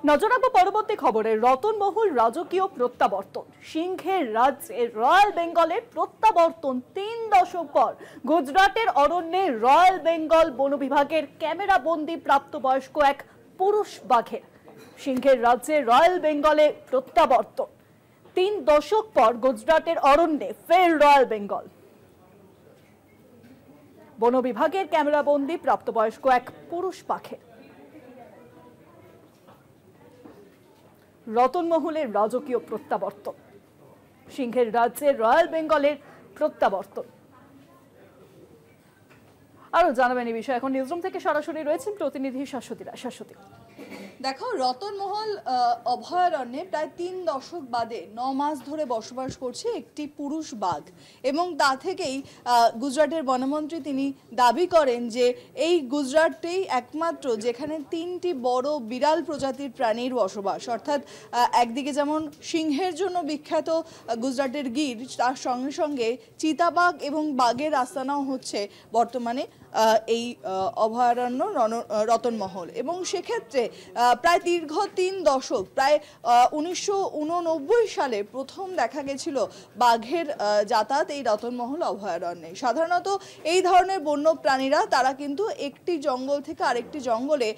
নজর রাখবো পরবর্তী খবরে। রতনমহল রাজকীয় প্রত্যাবর্তন, সিংহের রাজ্যে রয়্যাল বেঙ্গলের প্রত্যাবর্তন 3 দশক পর। গুজরাটের অরণ্যে রয়্যাল বেঙ্গল বন বিভাগের ক্যামেরা বন্দি প্রাপ্তবয়স্ক এক পুরুষ বাঘের সিংহের রাজ্যে রয়্যাল বেঙ্গলে প্রত্যাবর্তন। 3 দশক পর গুজরাটের অরণ্যে ফের রয়্যাল বেঙ্গল। বন বিভাগের ক্যামেরা বন্দি প্রাপ্তবয়স্ক এক পুরুষ বাঘের রতনমহলের রাজকীয় প্রত্যাবর্তন, সিংহের রাজ্যে রয়্যাল বেঙ্গলের প্রত্যাবর্তন। আরো জানাবেন এই বিষয়ে এখন নিউজরুম থেকে সরাসরি রয়েছেন প্রতিনিধি শাশ্বতী রায়। শাশ্বতী, দেখো, রতনমহল অভয়ারণ্যে প্রায় 3 দশক বাদে 9 মাস ধরে বসবাস করছে একটি পুরুষ বাঘ, এবং তা থেকেই গুজরাটের বনমন্ত্রী তিনি দাবি করেন যে এই গুজরাটেই একমাত্র যেখানে 3টি বড় বিড়াল প্রজাতির প্রাণীর বসবাস। অর্থাৎ একদিকে যেমন সিংহের জন্য বিখ্যাত গুজরাটের গির, তার সঙ্গে সঙ্গে চিতাবাঘ এবং বাঘের আস্তানাও হচ্ছে বর্তমানে এই অভয়ারণ্য রতনমহল। এবং সেক্ষেত্রে প্রায় দীর্ঘ 3 দশক, প্রায় 1989 সালে প্রথম দেখা গেছিল বাঘের যাতায়াত এই রতনমহল অভয়ারণ্যে। সাধারণত এই ধরনের বন্য প্রাণীরা তারা কিন্তু একটি জঙ্গল থেকে আরেকটি জঙ্গলে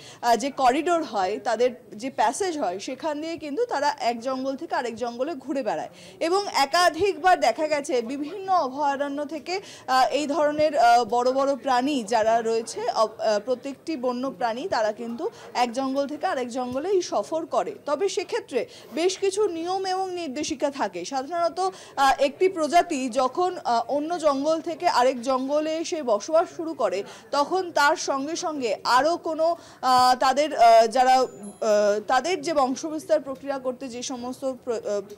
যে করিডোর হয়, তাদের যে প্যাসেজ হয়, সেখান দিয়ে কিন্তু তারা এক জঙ্গল থেকে আরেক জঙ্গলে ঘুরে বেড়ায়। এবং একাধিকবার দেখা গেছে বিভিন্ন অভয়ারণ্য থেকে এই ধরনের বড় বড় প্রাণী যারা রয়েছে, প্রত্যেকটি বন্য প্রাণী তারা কিন্তু এক জঙ্গল থেকে আরেক জঙ্গলে সফর করে। তবে সেক্ষেত্রে বেশ কিছু নিয়ম এবং নির্দেশিকা থাকে। সাধারণত একটি প্রজাতি যখন অন্য জঙ্গল থেকে আরেক জঙ্গলে এসে বসবাস শুরু করে, তখন তার সঙ্গে সঙ্গে আরও কোনো তাদের যে বংশবিস্তার প্রক্রিয়া করতে যে সমস্ত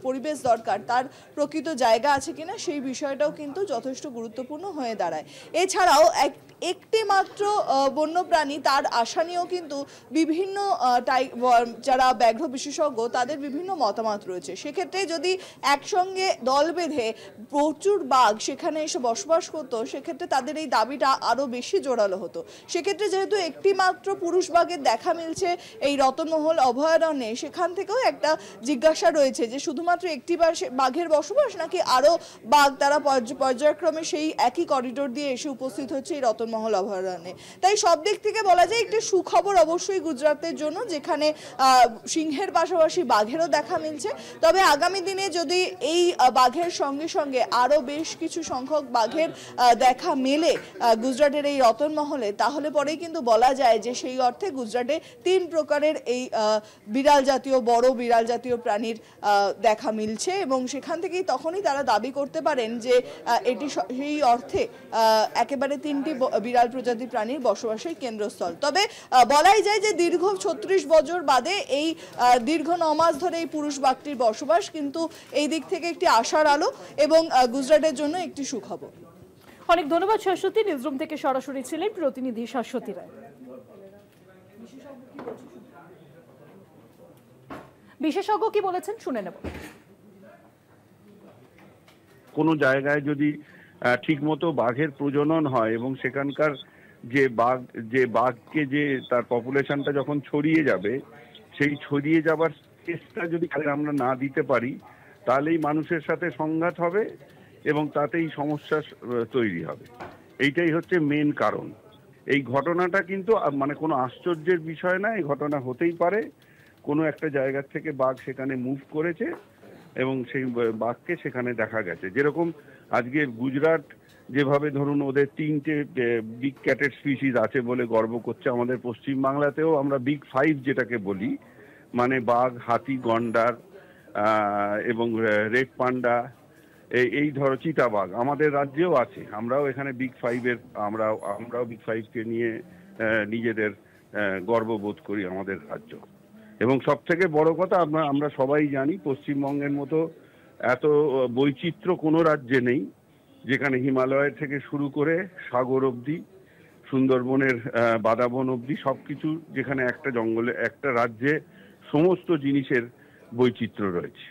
পরিবেশ দরকার, তার প্রকৃত জায়গা আছে কিনা সেই বিষয়টাও কিন্তু যথেষ্ট গুরুত্বপূর্ণ হয়ে দাঁড়ায়। এছাড়াও একটি মাত্র বন্যপ্রাণী, তার আশা নিয়েও কিন্তু বিভিন্ন যারা ব্যাঘ্র বিশেষজ্ঞ তাদের বিভিন্ন মতামত রয়েছে। সেক্ষেত্রে যদি একসঙ্গে দল বেঁধে প্রচুর বাঘ সেখানে এসে বসবাস করতো, সেক্ষেত্রে তাদের এই দাবিটা আরও বেশি জোরালো হতো। সেক্ষেত্রে যেহেতু একটি মাত্র পুরুষ বাঘের দেখা মিলছে এই রতনমহল অভয়ারণ্যে, সেখান থেকেও একটা জিজ্ঞাসা রয়েছে যে শুধুমাত্র একটি বাঘের বসবাস, নাকি আরও বাঘ তারা পর্যায়ক্রমে সেই একই করিডোর দিয়ে এসে উপস্থিত হচ্ছে এই রতনমহল অভয়ারণ্যে। তাই সব দিক থেকে বলা যায় একটি সুখবর অবশ্যই গুজরাটের জন্য, যেখানে সিংহের পাশাপাশি বাঘেরও দেখা মিলছে। তবে আগামী দিনে যদি এই বাঘের সঙ্গে সঙ্গে আরও বেশ কিছু সংখ্যক বাঘের দেখা মেলে গুজরাটের এই রতনমহলে, তাহলে পরেই কিন্তু বলা যায় যে সেই অর্থে গুজরাটে 3 প্রকারের এই বড় বিড়াল জাতীয় প্রাণীর দেখা মিলছে। এবং সেখান থেকেই তখনই তারা দাবি করতে পারেন যে এটি সেই অর্থে একেবারে 3টি বিড়াল প্রজাতি প্রাণীর বসবাসের কেন্দ্রস্থল। তবে বলাই যায় যে দীর্ঘ 36 বছর বাদে এই দীর্ঘ 9 মাস ধরে এই পুরুষ বাঘটির বসবাস কিন্তু এই দিক থেকে একটি আশার আলো এবং গুজরাটের জন্য একটি সুখবর। অনেক ধন্যবাদ শাশ্বতী। নিউজরুম থেকে সরাসরি ছিলেন প্রতিনিধি শাশ্বতী রায়। বিশেষজ্ঞ কি বলেছেন শুনে নেব। কোনো জায়গায় যদি ঠিকমতো বাঘের প্রজনন হয় এবং সেখানকার যে বাঘকে যে তার পপুলেশনটা যখন ছড়িয়ে যাবে, সেই ছড়িয়ে যাবার স্পেসটা যদি আমরা না দিতে পারি, তাহলেই মানুষের সাথে সংঘাত হবে এবং তাতেই সমস্যা তৈরি হবে। এইটাই হচ্ছে মেন কারণ। এই ঘটনাটা কিন্তু মানে কোনো আশ্চর্যের বিষয় না, এই ঘটনা হতেই পারে। কোনো একটা জায়গা থেকে বাঘ সেখানে মুভ করেছে এবং সেই বাঘকে সেখানে দেখা গেছে। যেরকম আজকে গুজরাট যেভাবে ধরুন ওদের 3টে বিগ ক্যাটের স্পিসিস আছে বলে গর্ব করছে, আমাদের পশ্চিমবাংলাতেও আমরা বিগ 5 যেটাকে বলি, মানে বাঘ, হাতি, গন্ডার এবং রেড পান্ডা, এই ধরো চিতাবাঘ আমাদের রাজ্যেও আছে। আমরাও এখানে বিগ 5-এর আমরাও বিগ 5-কে নিয়ে নিজেদের গর্ববোধ করি আমাদের রাজ্য। এবং সব থেকে বড় কথা, আমরা সবাই জানি পশ্চিমবঙ্গের মতো এত বৈচিত্র্য কোনো রাজ্যে নেই, যেখানে হিমালয়ের থেকে শুরু করে সাগর অবধি, সুন্দরবনের বাদাবন অবধি সবকিছু, যেখানে একটা জঙ্গলে একটা রাজ্যে সমস্ত জিনিসের বৈচিত্র্য রয়েছে।